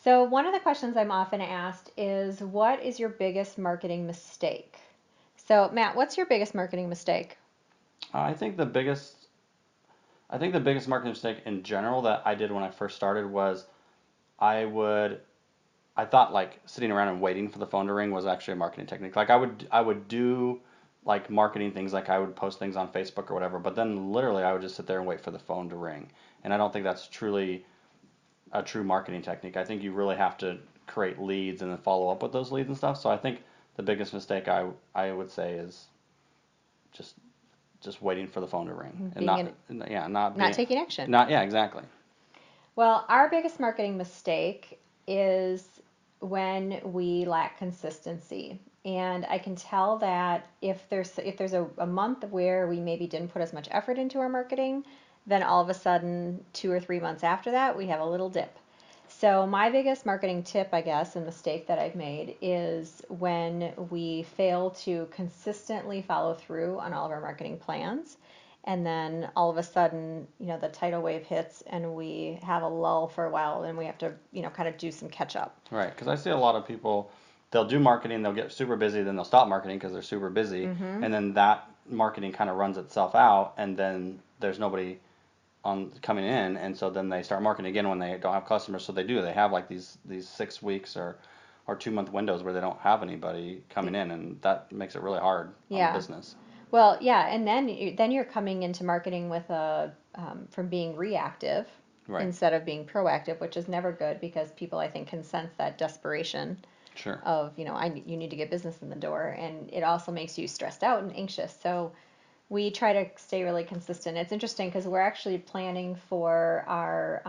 So, one of the questions I'm often asked is, what is your biggest marketing mistake? So, Matt, what's your biggest marketing mistake? I think the biggest I think the biggest marketing mistake in general that I did when I first started was I would I thought like sitting around and waiting for the phone to ring was actually a marketing technique. Like I would do like marketing things, like I would post things on Facebook or whatever, but then literally I would just sit there and wait for the phone to ring. And I don't think that's truly a true marketing technique. I think you really have to create leads and then follow up with those leads and stuff. So I think the biggest mistake I would say is just just waiting for the phone to ring and Being not in, yeah not not being taking action. not yeah exactly. Well, our biggest marketing mistake is when we lack consistency. And I can tell that if there's a month where we maybe didn't put as much effort into our marketing, then all of a sudden 2 or 3 months after that we have a little dip. So my biggest marketing tip, I guess, and mistake that I've made is when we fail to consistently follow through on all of our marketing plans. And then all of a sudden, the tidal wave hits and we have a lull for a while and we have to, kind of do some catch up. Right, because I see a lot of people, they'll do marketing, they'll get super busy, then they'll stop marketing because they're super busy, Mm-hmm. and then that marketing kind of runs itself out, and then there's nobody on coming in, and so then they start marketing again when they don't have customers. So they have like these 6 weeks or 2 month windows where they don't have anybody coming in, and that makes it really hard on the Yeah. business. Well, yeah, and then you're coming into marketing with a from being reactive Right. instead of being proactive, which is never good because people I think can sense that desperation Sure. of you need to get business in the door, and it also makes you stressed out and anxious. So we try to stay really consistent. It's interesting because we're actually planning for our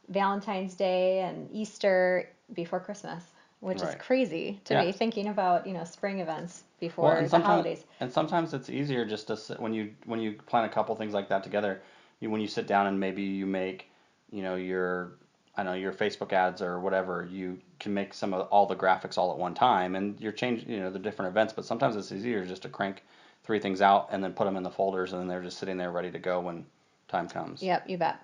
Valentine's Day and Easter before Christmas, which is Right. crazy to Yeah. be thinking about, spring events Well, before the holidays. and sometimes it's easier just to sit, when you plan a couple things like that together. When you sit down and maybe you make, your I don't know, your Facebook ads or whatever, you can make some of all the graphics all at one time, and you're changing, the different events. But sometimes it's easier just to crank three things out and then put them in the folders, and then they're just sitting there ready to go when time comes. Yep, you bet.